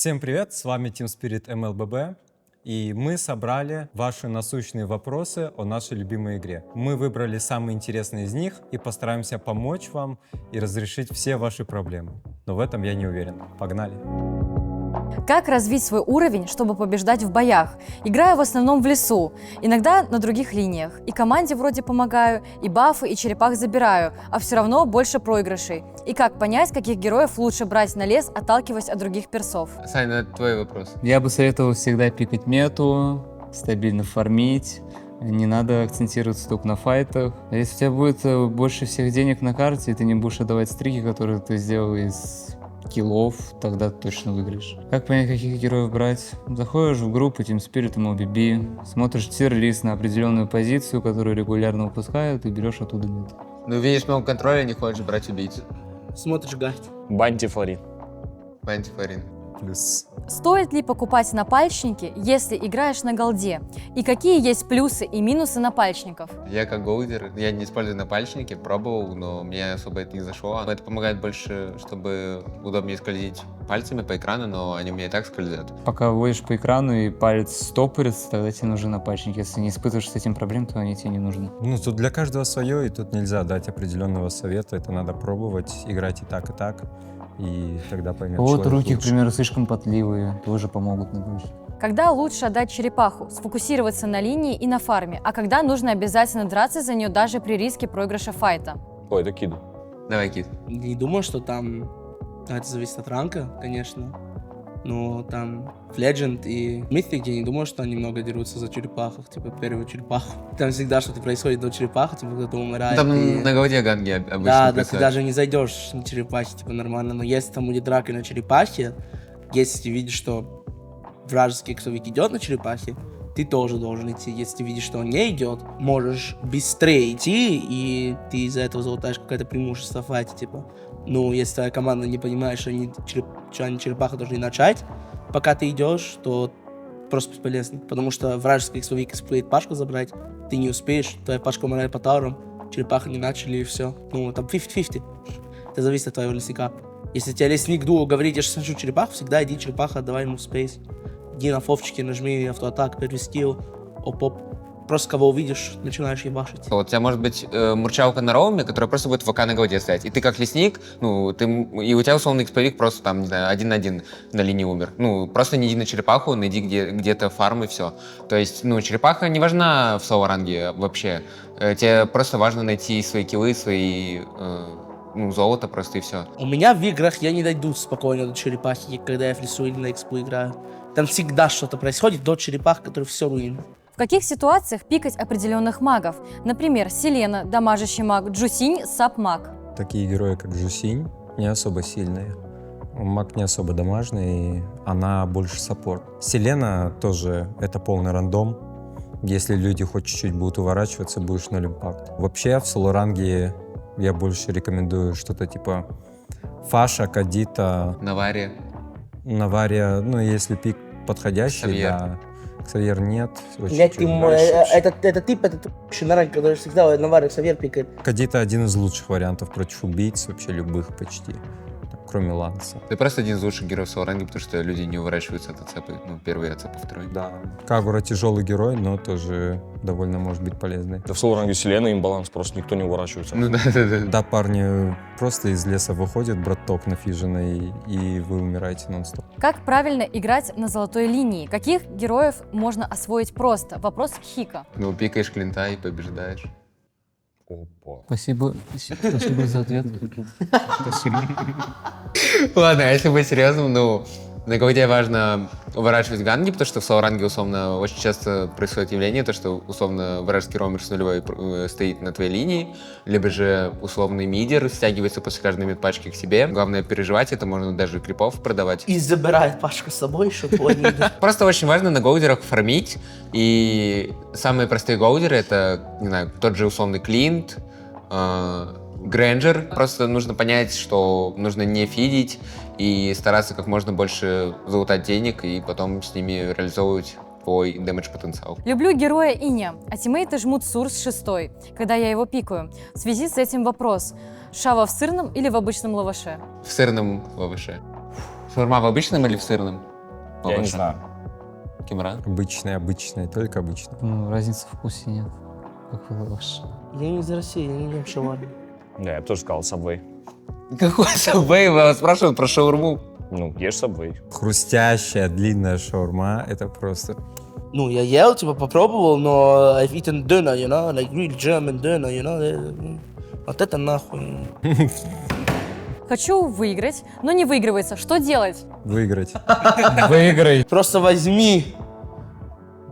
Всем привет, с вами Team Spirit MLBB, и мы собрали ваши насущные вопросы о нашей любимой игре. Мы выбрали самые интересные из них и постараемся помочь вам и разрешить все ваши проблемы. Но в этом я не уверен. Погнали! Как развить свой уровень, чтобы побеждать в боях? Играю в основном в лесу, иногда на других линиях. И команде вроде помогаю, и бафы, и черепах забираю, а все равно больше проигрышей. И как понять, каких героев лучше брать на лес, отталкиваясь от других персов? Саня, это твой вопрос. Я бы советовал всегда пикать мету, стабильно фармить. Не надо акцентироваться только на файтах. А если у тебя будет больше всех денег на карте, и ты не будешь отдавать стрики, которые ты сделал из киллов, тогда ты точно выиграешь. Как понять, каких героев брать? Заходишь в группу Team Spirit MLBB, смотришь тир-лист на определенную позицию, которую регулярно выпускают, и берешь оттуда мету. Ну, видишь много контроля, не хочешь брать убийцу. Смотришь гайд. Банти Флорин. Банти Фарин. Плюс. Стоит ли покупать напальчники, если играешь на голде? И какие есть плюсы и минусы напальчников? Я как голдер, я не использую напальчники, пробовал, но мне особо это не зашло. Это помогает больше, чтобы удобнее скользить пальцами по экрану, но они у меня и так скользят. Пока водишь по экрану и палец стопорится, тогда тебе нужны напальчники. Если не испытываешь с этим проблем, то они тебе не нужны. Ну, тут для каждого свое, и тут нельзя дать определенного совета. Это надо пробовать, играть и так, и тогда поймет Вот человек руки, к лучше. примеру, слишком потливые, тоже помогут научить. Когда лучше отдать черепаху, сфокусироваться на линии и на фарме, а когда нужно обязательно драться за нее даже при риске проигрыша файта? Ой, это Киду. Давай, Кит. Не думаю, что там это зависит от ранка, конечно. Но там в Legend и Mythic я не думаю, что они много дерутся за черепахах, типа первую черепаху. Там всегда что-то происходит до черепахи, типа кто-то умирает. Там и- на голде ганги обычно Да, ты происходит. даже не зайдешь на черепахе, типа нормально. Но если там будет драка на черепахе, если ты видишь, что вражеский ксовик идет на черепахе, ты тоже должен идти. Если ты видишь, что он не идет, можешь быстрее идти, и ты из-за этого залутаешь какое-то преимущество в файте, типа. Ну, если твоя команда не понимает, что они, что они черепаху должны начать, пока ты идешь, то просто бесполезно. Потому что вражеский ксовик успеет пашку забрать, ты не успеешь, твоя пашка умирает по таурам, черепаху не начали, и все. Ну, там 50-50. Это зависит от твоего лесника. Если тебе лесник дуо говорит, я сейчас хочу черепаху, всегда иди черепаха, отдавай ему в спейс. Иди на фовчике, нажми автоатак, первый скилл, оп-оп. Просто кого увидишь, начинаешь ебашить. Вот у тебя может быть мурчалка на роуме, которая просто будет в ВК на голде стоять. И ты как лесник, ну, и у тебя условный эксповик просто там, не знаю, 1-1 на линии умер. Ну, просто не иди на черепаху, найди где-то фарм и все. То есть, ну, черепаха не важна в соло-ранге вообще. Тебе просто важно найти свои киллы, свои, золото просто и все. У меня в играх я не дойду спокойно до черепахи, когда я в лесу или на экспу играю. Там всегда что-то происходит до черепах, который все руин. В каких ситуациях пикать определенных магов? Например, Селена, дамажащий маг, Джусинь, сап-маг. Такие герои, как Жусинь, не особо сильные. Маг не особо дамажный, и она больше саппорт. Селена тоже это полный рандом. Если люди хоть чуть-чуть будут уворачиваться, будешь 0 импакт. Вообще в соло-ранге я больше рекомендую что-то типа Фаша, Кадита, Навария, ну если пик подходящий, Ксавьер. да. Ксавьер нет. очень Блять, чуть дальше. этот тип, на ранге, который всегда Наварик Савер пикает. Кадита один из лучших вариантов против убийц, вообще любых почти, так, кроме Ланса. Ты просто один из лучших героев соло-ранге, потому что люди не уворачиваются от ацепы. Ну, первый ацеп, второй. Да, Кагура тяжелый герой, но тоже довольно может быть полезный. Да в соло-ранге Селена имбаланс, просто никто не уворачивается. Ну да. Да, парни просто из леса выходит браток нафиженный, и вы умираете нон-стоп. Как правильно играть на золотой линии? Каких героев можно освоить просто? Вопрос к Хика. Ну, пикаешь клинта и побеждаешь. Опа. Спасибо за ответ. Ладно, а если быть серьезным, ну, на голде важно уворачивать ганги, потому что в соло-ранге, условно, очень часто происходит явление, то, что, условно, вражеский роумер с нулевой стоит на твоей линии, либо же условный мидер стягивается после каждой мидпачки к себе. Главное переживать, это можно даже крипов продавать. И забирает пашку с собой, чтобы он не... Просто очень важно на голдерах фармить, и самые простые голдеры — это, не знаю, тот же условный Клинт, Грэнджер. Просто нужно понять, что нужно не фидить и стараться как можно больше залутать денег и потом с ними реализовывать твой дэмэдж-потенциал. Люблю героя Иня, а тиммейты жмут Сурс 6, когда я его пикаю. В связи с этим вопрос. Шава в сырном или в обычном лаваше? В сырном ЛВШ. Шаурма в обычном или в сырном? Я не знаю. Кимран? Обычный, только обычный. Ну, разницы в вкусе нет. Как вы ваш? Я не из России, я не ем шаварму. Да, я бы тоже сказал Subway. Какой Subway? Вас спрашивают про шаурму. Ну, ешь Subway. Хрустящая, длинная шаурма, это просто... Ну, я ел, типа, попробовал, но I've eaten döner, you know, like real German döner, you know. Вот это нахуй. Хочу выиграть, но не выигрывается. Что делать? Выиграть. Выиграй. Просто возьми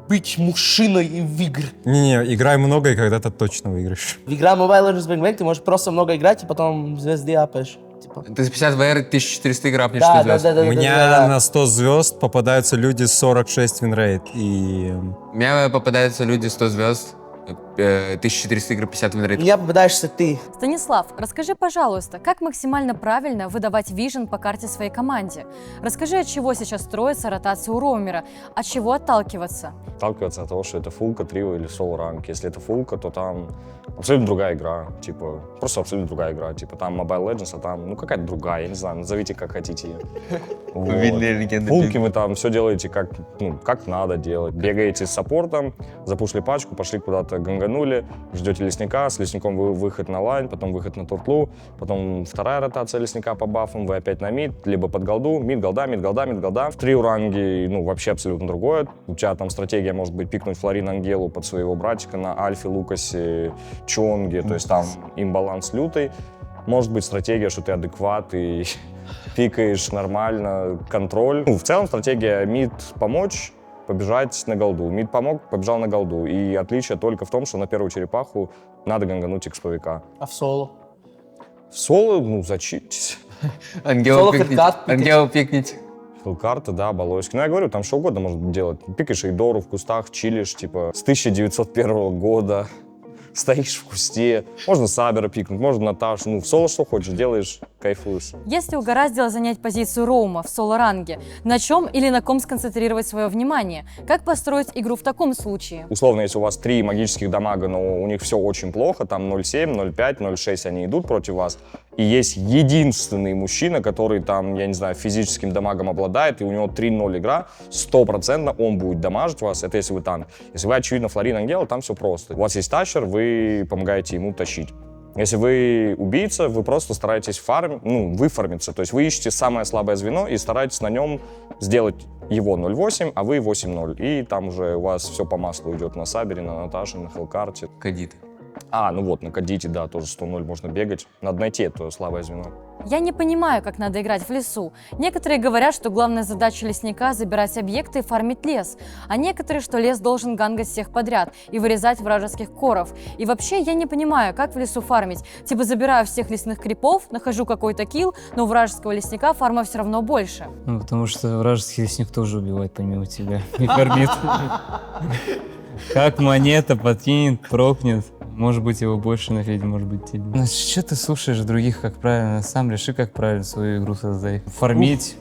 быть мужчиной и выиграй. Не-не, играй много, и когда-то точно выиграешь. В игра Mobile Legends Bang Bang ты можешь просто много играть, и потом звезды апаешь. Типа. Ты за 50 VR 1400 игр апнешь, Да, что да, звезд. да, да. У меня да. на 100 звезд попадаются люди с 46 винрейт. И У меня попадаются люди 100 звезд, 1400 игр, 50 У винрейт. меня попадаешься ты. Станислав, расскажи, пожалуйста, как максимально правильно выдавать вижен по карте своей команде? Расскажи, от чего сейчас строится ротация у роумера, от чего отталкиваться? Отталкиваться от того, что это фулка, трио или соло ранг. Если это фулка, то там абсолютно другая игра. Типа, просто абсолютно другая игра. Типа, там Mobile Legends, а там, ну, какая-то другая, я не знаю, назовите как хотите ее. Вот. Фулки вы там все делаете как, ну, как надо делать. Бегаете с саппортом, запушили пачку, пошли куда-то ганганули, ждете лесника, с лесником вы выход на лайн, потом выход на туртлу, потом вторая ротация лесника по бафам, вы опять на мид, либо под голду, мид, голда, мид, голда, мид, голда. В трио ранге, ну, вообще абсолютно другое. У тебя там стратегия может быть пикнуть Флорин Ангелу под своего братика на Альфе, Лукасе, Чонге, то есть там имбаланс лютый. Может быть стратегия, что ты адекват и пикаешь нормально, контроль. Ну, в целом стратегия мид помочь, побежать на голду. Мид помог, побежал на голду. И отличие только в том, что на первую черепаху надо гангануть эксповика. А в соло? В соло, ну, зачитесь. Ангелу Соло пикните. хардкат пикать. Ангелу пикните. Филкарты, да, баллончики. Ну, я говорю, там что угодно можно делать. Пикаешь Эйдору в кустах, чилишь, типа, с 1901 года. Стоишь в кусте. Можно Сабера пикнуть, можно Наташу. Ну, в соло что хочешь, делаешь, кайфуешь. Если угораздило занять позицию роума в соло-ранге, на чем или на ком сконцентрировать свое внимание? Как построить игру в таком случае? Условно, если у вас 3 магических дамага, но у них все очень плохо, там 0,7, 0,5, 0,6 они идут против вас, и есть единственный мужчина, который там, я не знаю, физическим дамагом обладает, и у него 3-0 игра, 100% он будет дамажить вас, это если вы танк. Если вы, очевидно, Флорин Ангел, там все просто. У вас есть тащер, вы помогаете ему тащить. Если вы убийца, вы просто стараетесь выфармиться, то есть вы ищете самое слабое звено и стараетесь на нем сделать его 0.8, а вы 8.0. И там уже у вас все по маслу идет на Сабере, на Наташе, на Хелкарте. Кадит. На Кадите, да, тоже 100-0 можно бегать. Надо найти это слабое звено. Я не понимаю, как надо играть в лесу. Некоторые говорят, что главная задача лесника – забирать объекты и фармить лес, а некоторые, что лес должен гангать всех подряд и вырезать вражеских коров. И вообще я не понимаю, как в лесу фармить. Типа забираю всех лесных крипов, нахожу какой-то килл, но у вражеского лесника фарма все равно больше. Ну, потому что вражеский лесник тоже убивает помимо тебя. И фармит. Как монета подкинет, прокнет. Может быть, его больше на феде, может быть, тебе. Ну, что ты слушаешь других, как правильно? Сам реши, как правильно свою игру создай. Фармить,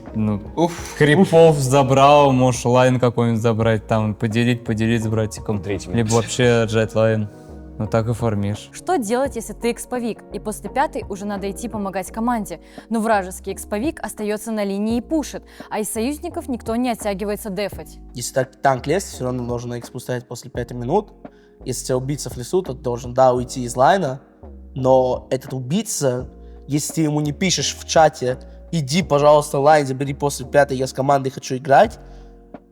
крипов забрал, можешь лайн какой-нибудь забрать, там, поделить с братиком. Третий Либо вообще отжать лайн. Ну, так и фармишь. Что делать, если ты эксповик, и после пятой уже надо идти помогать команде, но вражеский эксповик остается на линии и пушит, а из союзников никто не оттягивается дефать? Если танк лезет, все равно должен экспу ставить после 5 минут. Если у тебя убийца в лесу, то ты должен, уйти из лайна, но этот убийца, если ты ему не пишешь в чате, иди, пожалуйста, лайн, забери после 5, я с командой хочу играть,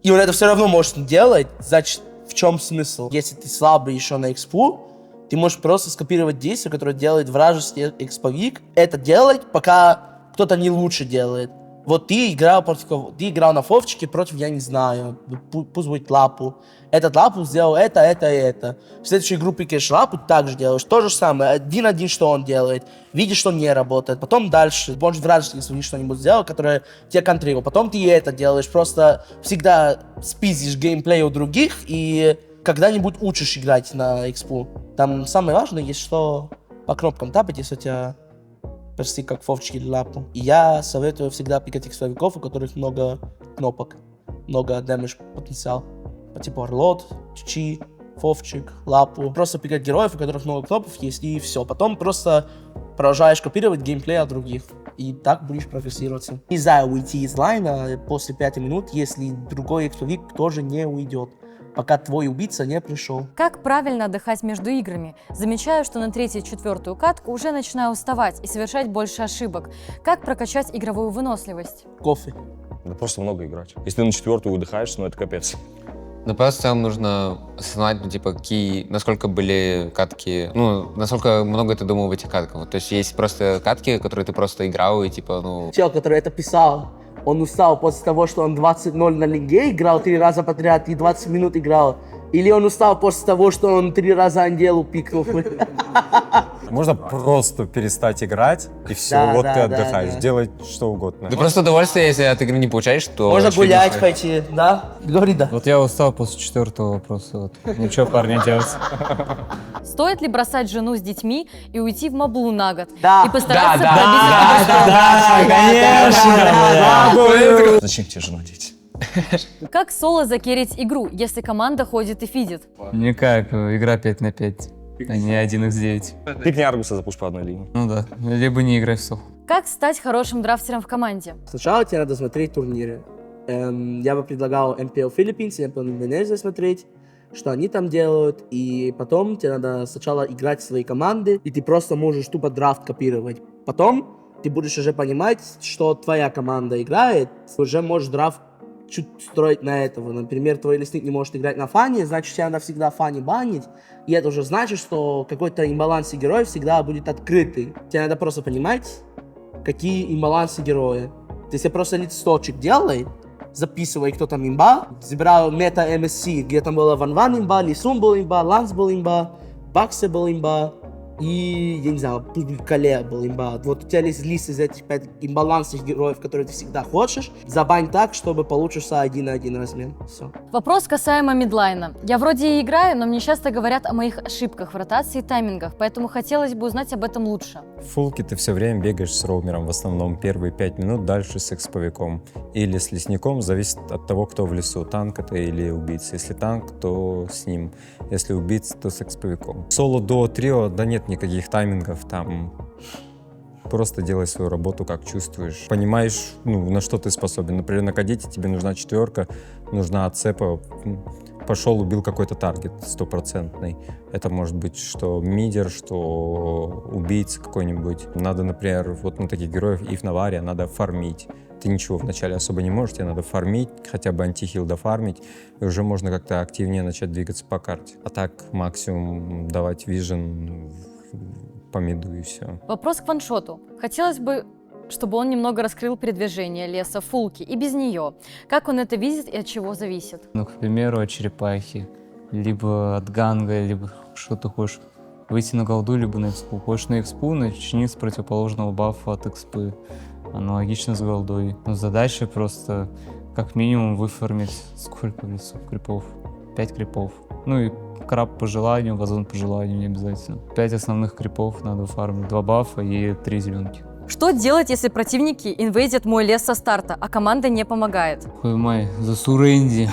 и он это все равно может не делать, значит, в чем смысл? Если ты слабый еще на экспу, ты можешь просто скопировать действие, которое делает вражеский эксповик, это делать, пока кто-то не лучше делает. Вот ты играл на фовчике против, я не знаю, пусть будет лапу. Этот лапу сделал это. В следующую игру пикаешь лапу, так же делаешь. То же самое, один-один, что он делает. Видишь, что не работает. Потом дальше, может, вражеский эксповик что-нибудь сделал, которое тебе контрировал. Потом ты это делаешь. Просто всегда спиздишь геймплей у других и когда-нибудь учишь играть на экспу. Там самое важное есть, что по кнопкам тапать, если у тебя персы как фовчики или лапу. И я советую всегда пикать эксповиков, у которых много кнопок, много дэмэдж потенциал. По типу Орлот, Чичи, Вовчик, Лапу. Просто пикать героев, у которых много кнопок есть, и все. Потом просто продолжаешь копировать геймплей от других. И так будешь прогрессироваться. Нельзя уйти из лайна после 5 минут, если другой экспловик тоже не уйдет, пока твой убийца не пришел. Как правильно отдыхать между играми? Замечаю, что на 3-4 катку уже начинаю уставать и совершать больше ошибок. Как прокачать игровую выносливость? Кофе. Да просто много играть. Если ты на 4-ю выдыхаешь, ну это капец. Ну, просто в целом нужно осознать, ну, типа, насколько были катки, ну, насколько много ты думал в этих катках. Вот, то есть есть просто катки, которые ты просто играл, и, типа, ну... Чел, который это писал, он устал после того, что он 20-0 на линге играл 3 раза подряд и 20 минут играл. Или он устал после того, что он 3 раза Анделу пикнул. Можно просто перестать играть, и все, Да, вот да, ты да, отдыхаешь, да. делай что угодно. Ты просто удовольствие, если от игры не получаешь, то... Можно очевидно, гулять что- пойти, да? Говори да. Вот я устал после 4-го вопроса. Вот. Ничего, парни, делать. Стоит ли бросать жену с детьми и уйти в Маблу на год? Да. И постараться Зачем тебе жена, дети? Как соло закерить игру, если команда ходит и фидит? Никак, игра 5 на 5, а не 1x9. Пикни Аргуса, запушь по одной линии. Ну да, либо не играй в соло. Как стать хорошим драфтером в команде? Сначала тебе надо смотреть турниры. Я бы предлагал MPL Philippines и MPL Индонезия смотреть, что они там делают, и потом тебе надо сначала играть в свои команды, и ты просто можешь тупо драфт копировать. Потом ты будешь уже понимать, что твоя команда играет, уже можешь драфт чуть строить на этого. Например, твой лесник не может играть на фане, значит, тебе надо всегда фане банить, и это уже значит, что какой-то имбаланс героев всегда будет открытый. Тебе надо просто понимать, какие имбалансы героя. Ты себе просто листочек делай, записывай, кто там имба, забирал мета MSC, где там было Ван имба, Лисун был имба, Ланс был имба, Баксе был имба, и, я не знаю, Кале был имба. Вот у тебя есть лист из этих 5 имбалансных героев, которые ты всегда хочешь. Забань так, чтобы получился 1 на 1 размен. Все. Вопрос касаемо мидлайна. Я вроде и играю, но мне часто говорят о моих ошибках в ротации и таймингах, поэтому хотелось бы узнать об этом лучше. В фулке ты все время бегаешь с роумером, в основном первые 5 минут, дальше с эксповиком. Или с лесником, зависит от того, кто в лесу, танк это или убийца. Если танк, то с ним. Если убийца, то с эксповиком. Соло до трио, да нет никаких таймингов, там просто делай свою работу, как чувствуешь. Понимаешь, ну, на что ты способен. Например, на кадете тебе нужна 4, нужна отцепа. Пошел, убил какой-то таргет стопроцентный. Это может быть что мидер, что убийца какой-нибудь. Надо, например, вот на таких героев и в Наваре надо фармить. Ты ничего вначале особо не можешь, тебе надо фармить, хотя бы антихил дофармить, и уже можно как-то активнее начать двигаться по карте. А так максимум давать вижен по миду и все. Вопрос к ваншоту. Хотелось бы, чтобы он немного раскрыл передвижение леса фулки и без нее. Как он это видит и от чего зависит? Ну, к примеру, от черепахи, либо от ганга, либо что ты хочешь. Выйти на голду, либо на экспу. Хочешь на экспу, начни с противоположного бафа от экспы. Аналогично с голдой. Но задача просто как минимум выфармить сколько в лесу крипов? 5 крипов. Ну и краб по желанию, вазон по желанию не обязательно. 5 основных крипов надо фармить, 2 бафа и 3 зеленки. Что делать, если противники инвейдят мой лес со старта, а команда не помогает? Хуй май, засуренди.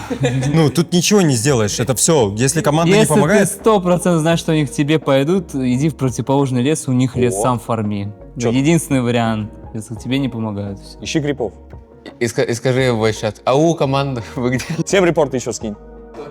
Ну, тут ничего не сделаешь, это все. Если команда не Если помогает, ты 100% знаешь, что они к тебе пойдут, иди в противоположный лес, у них лес О. сам фарми. Чё? Единственный вариант, если тебе не помогают. Всё. Ищи крипов. И скажи в чат, ау, команда, вы где? Всем репорты еще скинь.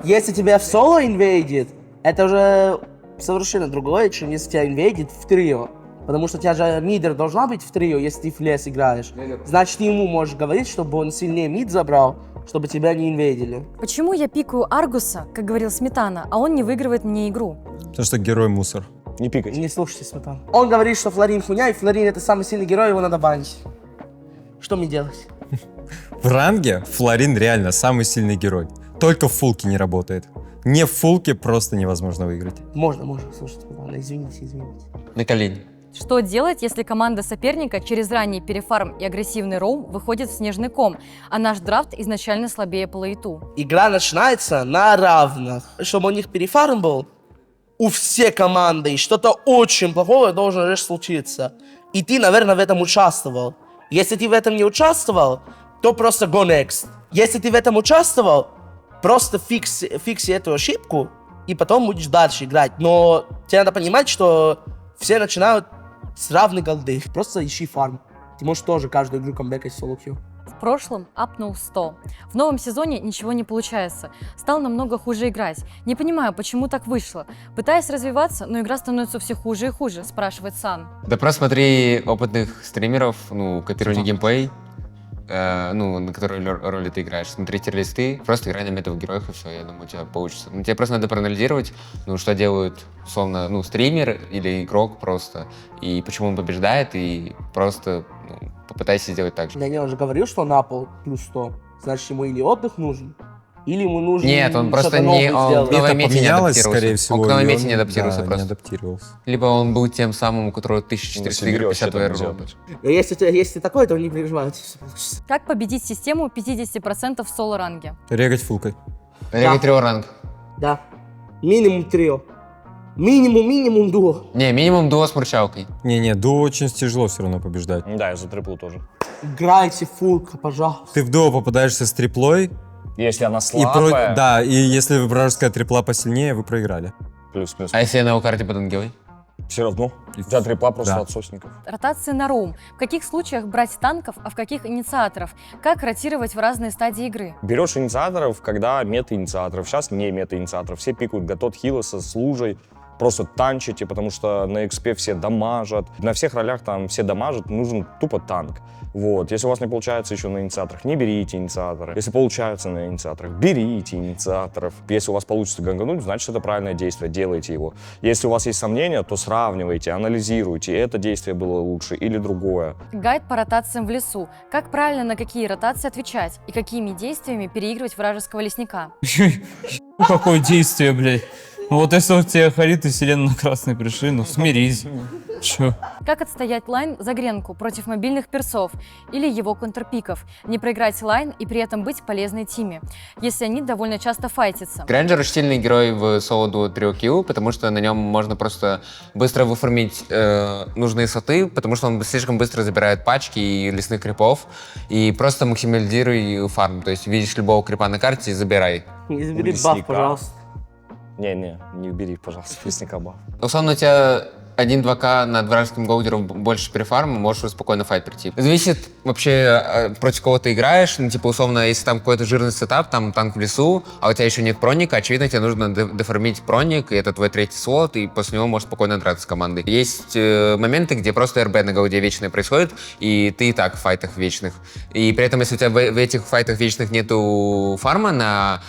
Если тебя в соло инвейдит, это уже совершенно другое, чем если тебя инвейдит в трио. Потому что у тебя же мидер должна быть в трио, если ты в лес играешь. Значит, ты ему можешь говорить, чтобы он сильнее мид забрал, чтобы тебя не инвейдили. Почему я пикаю Аргуса, как говорил Сметана, а он не выигрывает мне игру? потому что герой мусор. Не пикайте. Не слушайте Сметану. Он говорит, что Флорин хуйня, и Флорин это самый сильный герой, его надо банить. Что мне делать? В ранге Флорин реально самый сильный герой. Только в фулке не работает. Не в фулке просто невозможно выиграть. Можно, слушайте Сметану, извините. На колени. Что делать, если команда соперника через ранний перефарм и агрессивный роум выходит в снежный ком, а наш драфт изначально слабее по лейту? Игра начинается на равных. Чтобы у них перефарм был, у всей команды, и что-то очень плохое должно же случиться. И ты, наверное, в этом участвовал. Если ты в этом не участвовал, то просто go next. Если ты в этом участвовал, просто фикси эту ошибку и потом будешь дальше играть. Но тебе надо понимать, что все начинают с равной голды. Просто ищи фарм. Ты можешь тоже каждую игру камбэкать в соло-кью. В прошлом апнул 100. В новом сезоне ничего не получается. Стал намного хуже играть. Не понимаю, почему так вышло. Пытаюсь развиваться, но игра становится все хуже и хуже, спрашивает Сан. Да просто смотри опытных стримеров, ну, копирование геймплей, ну, на которой роли ты играешь. Смотри тир-листы, просто играй на метовых героях, и все, я думаю, у тебя получится. Ну, тебе просто надо проанализировать, ну, что делают, условно, ну, стример или игрок просто, и почему он побеждает, и просто, ну, попытайся сделать так же. Я уже говорил, что на пол плюс 100. Значит, ему или отдых нужен, или ему нужно Нет, он просто что-то не... новое Он сделать. к новой Это мете не поменялось, адаптировался. скорее всего. Он к и новой он, мете не адаптировался да, просто. не адаптировался. Либо он был тем самым, у которого Ну, 1400 Сибирь игр, вообще 50 так не РР. делает. Если такое, то не переживайте, все получится. Как победить систему 50% в соло-ранге? Регать фулкой. Регать трио ранг. Да. Минимум трио. Минимум дуо. Не, минимум дуо с мурчалкой. Не-не, дуо очень тяжело все равно побеждать. Да, я за триплу тоже. Играйте фулка, пожалуйста. Ты в дуо попадаешься с триплой, Если она и слабая, да, и если вражеская трипла посильнее, вы проиграли. плюс-плюс. А если я на его карте под ангелой? Все равно. У тебя трипла просто Да. отсосников. Ротации на роум. В каких случаях брать танков, а в каких инициаторов? Как ротировать в разные стадии игры? Берешь инициаторов, когда мета-инициаторов. Сейчас не мета-инициаторов. Все пикают Гатот, Хилоса с Лужей. Просто танчите, потому что на экспе все дамажат. На всех ролях там все дамажат, нужен тупо танк. Вот. Если у вас не получается еще на инициаторах, не берите инициаторы. Если получается на инициаторах, берите инициаторов. Если у вас получится гангануть, значит это правильное действие, делайте его. Если у вас есть сомнения, то сравнивайте, анализируйте, это действие было лучше или другое. Гайд по ротациям в лесу. Как правильно на какие ротации отвечать? И какими действиями переигрывать вражеского лесника? Какое действие, блядь. Вот если вот тебе Харит и Селена на красный пришли, ну смирись. Чё? Как отстоять лайн за гренку против мобильных персов или его контрпиков? Не проиграть лайн и при этом быть полезной тиме, если они довольно часто файтятся. Грэнджер очень сильный герой в соло-дуо трио килл, потому что на нем можно просто быстро выформить нужные соты, потому что он слишком быстро забирает пачки и лесных крипов, и просто максимализируй фарм. То есть видишь любого крипа на карте и забирай. Не забери Лесника. баф, пожалуйста. Не убери, пожалуйста, лесника баф. Условно, у тебя 1-2к над вражеским голдером больше перефарма, можешь спокойно файт прийти. Зависит вообще, против кого ты играешь. Ну, типа, условно, если там какой-то жирный сетап, там танк в лесу, а у тебя еще нет проника, очевидно, тебе нужно дефармить проник, и это твой третий слот, и после него можешь спокойно драться с командой. Есть моменты, где просто РБ на голде вечное происходит, и ты и так в файтах вечных. И при этом, если у тебя в этих файтах вечных нету фарма на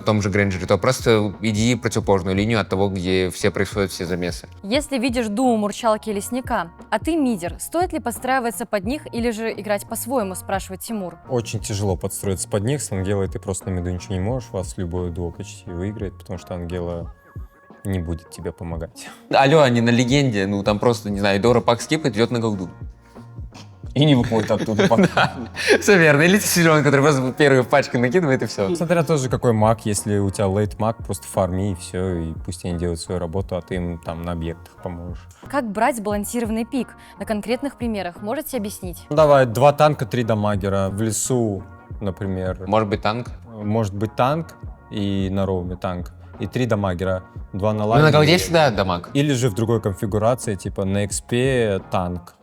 том же Грэнджере, то просто иди противоположную линию от того, где все происходят все замесы. Если видишь дуо мурчалки и лесника, а ты мидер, стоит ли подстраиваться под них или же играть по-своему, спрашивает Тимур. Очень тяжело подстроиться под них. С Ангелой ты просто на миду ничего не можешь. Вас любое дуо почти выиграет, потому что Ангела не будет тебе помогать. Алло, они на легенде, ну там просто, не знаю, Дора пак скипает, идет на голду. И не выходит оттуда. Все верно. Или Силен, который просто первую пачку накидывает, и все. Смотря тоже какой маг. Если у тебя лейт маг, просто фарми и все, и пусть они делают свою работу, а ты им там на объектах поможешь. Как брать сбалансированный пик? На конкретных примерах можете объяснить? Ну, давай, 2 танка, 3 дамагера. В лесу, например, Может быть, танк. может быть танк и на роуме танк. И 3 дамагера. 2 на Ну, лайне. на голде всегда дамаг. Или же в другой конфигурации, типа на XP танк,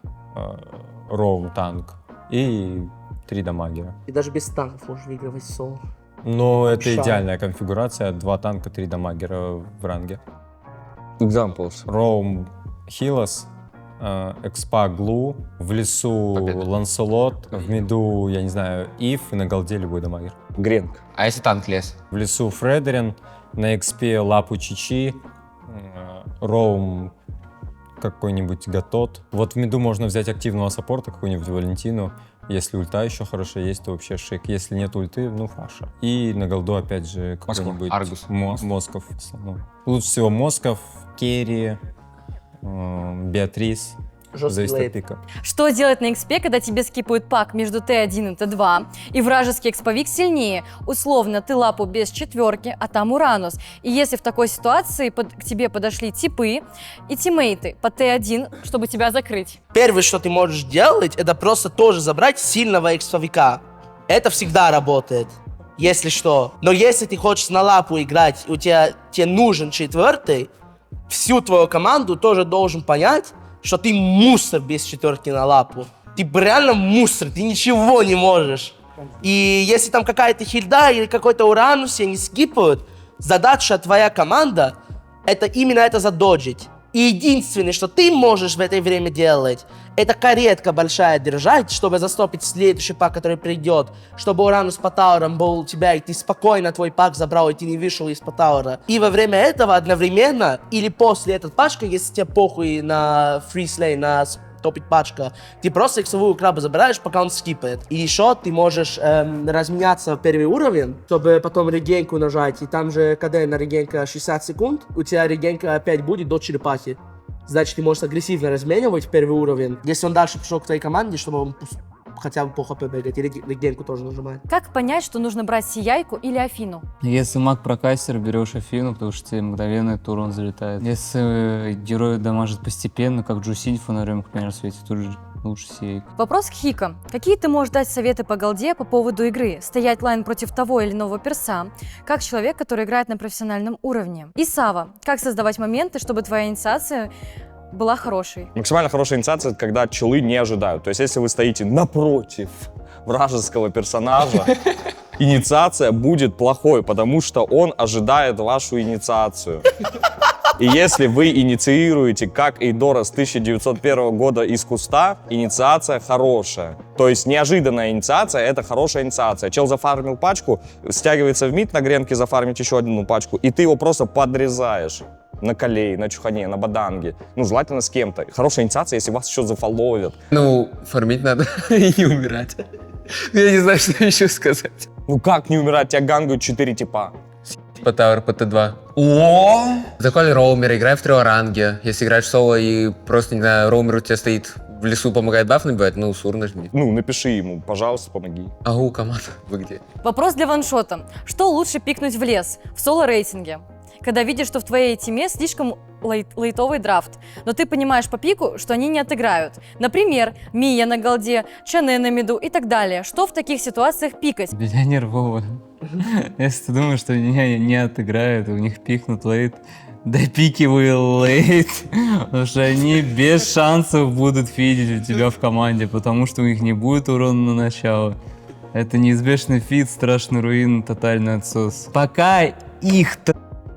роум танк и 3 дамагера. И даже без танков можешь выигрывать соло. Но это Шаг. идеальная конфигурация. 2 танка, 3 дамагера в ранге. Examples. Роум Хилос, Экспа Глу, в лесу Победа. Ланселот, в миду, я не знаю, Ив, и на голде любой дамагер. Гренк. А если танк лес? В лесу Фредерин, на XP Лапу Чичи, Роум какой-нибудь Гатот. Вот в миду можно взять активного саппорта, какую-нибудь Валентину. Если ульта еще хорошо есть, то вообще шик. Если нет ульты, ну фаша. И на голду опять же какой-нибудь Аргус. Москов в основном. Лучше всего Москов, Керри, Беатрис. Жесткий Зависит от лейт. пика. Что делать на экспе, когда тебе скипают пак между Т1 и Т2, и вражеский эксповик сильнее? Условно, ты лапу без четверки, а там Уранус. И если в такой ситуации к тебе подошли типы и тиммейты по Т1, чтобы тебя закрыть? Первое, что ты можешь делать, это просто тоже забрать сильного эксповика. Это всегда работает. если что. Но если ты хочешь на лапу играть, тебе нужен четвертый, всю твою команду тоже должен понять, что ты мусор без четверки на лапу. Ты реально мусор, ты ничего не можешь. И если там какая-то хильда или какой-то уранус они скипают, задача твоя команда это именно это задоджить. И единственное, что ты можешь в это время делать, это каретка большая держать, чтобы застопить следующий пак, который придет, чтобы Уранус по таурам был у тебя, и ты спокойно твой пак забрал, и ты не вышел из таура. И во время этого одновременно, или после этого пачка, если тебе похуй на фрислей, на топить пачка, ты просто иксовую краба забираешь, пока он скипает. И еще ты можешь разменяться в первый уровень, чтобы потом регенку нажать. И там же, когда на регенка 60 секунд, у тебя регенка опять будет до черепахи. Значит, ты можешь агрессивно разменивать в первый уровень. Если он дальше пришел к твоей команде, чтобы он хотя бы по хп бегать, и регенку тоже нажимать. Как понять, что нужно брать Сияйку или Афину? Если маг-прокастер, берешь Афину, потому что тебе мгновенно этот урон залетает. Если герой дамажит постепенно, как Джусинь в фонарем, к примеру, светит, тут же лучше Сияйка. Вопрос к Хика. Какие ты можешь дать советы по голде по поводу игры? Стоять лайн против того или иного перса, как человек, который играет на профессиональном уровне? И Сава. Как создавать моменты, чтобы твоя инициация была хорошей? Максимально хорошая инициация, это когда челы не ожидают. То есть, если вы стоите напротив вражеского персонажа, инициация будет плохой, потому что он ожидает вашу инициацию. И если вы инициируете, как Эйдора с 1901 года из куста, инициация хорошая. То есть неожиданная инициация — это хорошая инициация. Чел зафармил пачку, стягивается в мид на гренке, зафармить еще одну пачку, и ты его просто подрезаешь. На колей, на чухане, на баданге. Ну, желательно с кем-то. Хорошая инициация, если вас еще зафоловят. Ну, фармить надо и не умирать. Я не знаю, что еще сказать. Ну как не умирать? Тебя гангают 4 типа. По тауэр, по Т2. О! Заколь роумер, играй в триоранге. Если играешь соло и просто, не знаю, роумер у тебя стоит в лесу, помогает баф набивать, ну, сур нажми. Ну, напиши ему, пожалуйста, помоги. Ау, команда, вы где? Вопрос для ваншота. Что лучше пикнуть в лес в соло-рейтинге? Когда видишь, что в твоей тиме слишком лейтовый драфт, но ты понимаешь по пику, что они не отыграют. Например, Мия на голде, Чане на миду и так далее. Что в таких ситуациях пикать? Миллионер Вова. Если ты думаешь, что меня не отыграют, у них пикнут лейт, допикивай лейт, потому что они без шансов будут фидить у тебя в команде, потому что у них не будет урона на начало. Это неизбежный фид, страшный руин, тотальный отсос. Пока их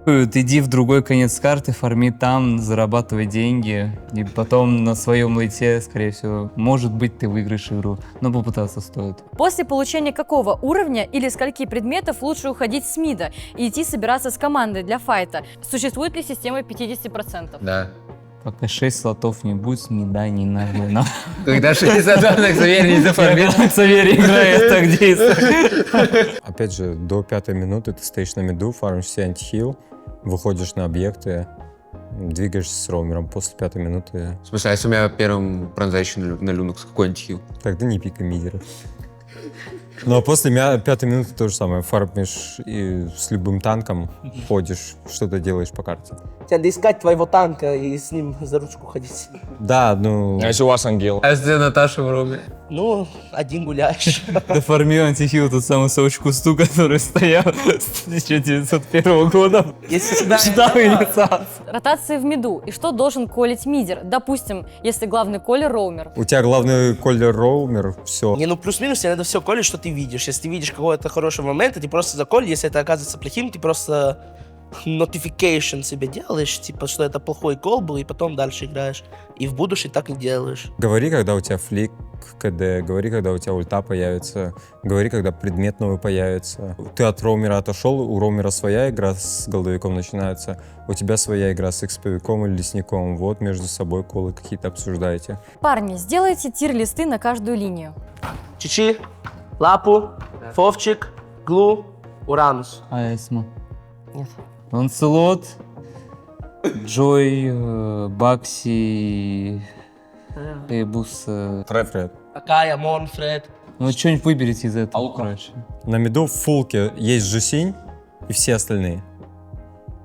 иди в другой конец карты, фарми там, зарабатывай деньги, и потом на своем лейте, скорее всего, может быть, ты выиграешь игру, но попытаться стоит. После получения какого уровня или скольки предметов лучше уходить с мида и идти собираться с командой для файта? Существует ли система 50%? Да. Пока 6 слотов не будет, с мида не надо. Когда 60 данных Ксаверий не зафармил. Ксаверий играет, так действует. Опять же, до 5-й минуты ты стоишь на миду, фармишь себе антихил, выходишь на объекты, двигаешься с роумером. После 5-й минуты... В смысле, а если у меня первым пронзающий на люнукс, какой антихил? Тогда не пикай мидера. Ну а после 5-й минуты то же самое. Фармишь и с любым танком ходишь, что-то делаешь по карте. Тебе надо искать твоего танка и с ним за ручку ходить. Да, ну... А если у вас ангел? А если Наташа в роме? Ну, один гуляешь. Дофармил антихил тот самый совочек кусту, который стоял с 1901 года. Если тебя... Ждал инициацию. Ротации в миду. И что должен колить мидер? Допустим, если главный колер роумер. У тебя главный колер роумер, все. Не, ну плюс-минус тебе надо все колить, что ты видишь. Если ты видишь какой-то хороший момент, ты просто заколь. Если это оказывается плохим, ты просто notification себе делаешь, типа, что это плохой кол был, и потом дальше играешь. И в будущем так не делаешь. Говори, когда у тебя флик КД, говори, когда у тебя ульта появится, говори, когда предмет новый появится. Ты от роумера отошел, у роумера своя игра с голдовиком начинается, у тебя своя игра с эксповиком или лесником. Вот между собой колы какие-то обсуждаете. Парни, сделайте тир-листы на каждую линию. Чичи, Лапу, Фовчик, Глу, Уранус. Аэсма. Нет. Ланселот, Джой, Бакси, Эйбус. Фред. Акая, Монфред. Ну, что-нибудь выберите из этого, короче. На миду в фулке есть Жусинь и все остальные.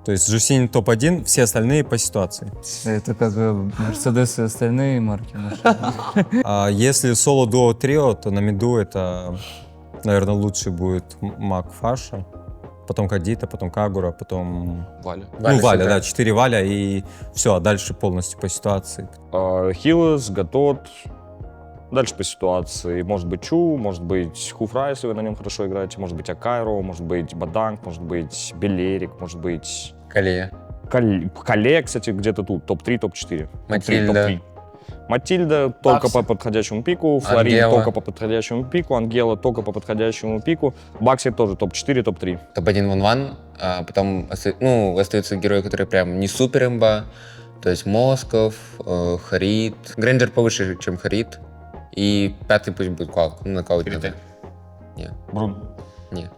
То есть Жусинь топ-1, все остальные по ситуации. Это как Мерседес и остальные марки наши. А если соло, дуо, трио, то на миду это Наверное, лучший будет Мак Фаша, потом Кадита, потом Кагура, потом... Валя. Валя, супер. да, 4 Валя, и все, а дальше полностью по ситуации. Хилес, Гатот. Дальше по ситуации. Может быть Чу, может быть Хуфра, если вы на нем хорошо играете. Может быть Акайро, может быть Баданг, может быть Белерик, может быть... Калея. Кале, кстати, где-то тут. Топ-3, топ-4. Матильда. Топ-3. Матильда только Баксы. по подходящему пику. Флорин Ангела. только по подходящему пику. Ангела только по подходящему пику. Бакси тоже топ-4, топ-3. Топ-1 Ван, а потом остаются герои, которые прям не супер имба. То есть Москов, Харит. Грейнджер повыше, чем Харит. И 5-й пусть будет нокаут. Брун. Не.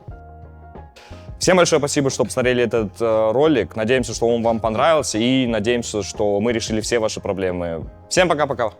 Всем большое спасибо, что посмотрели этот ролик. Надеемся, что он вам понравился. И надеемся, что мы решили все ваши проблемы. Всем пока-пока.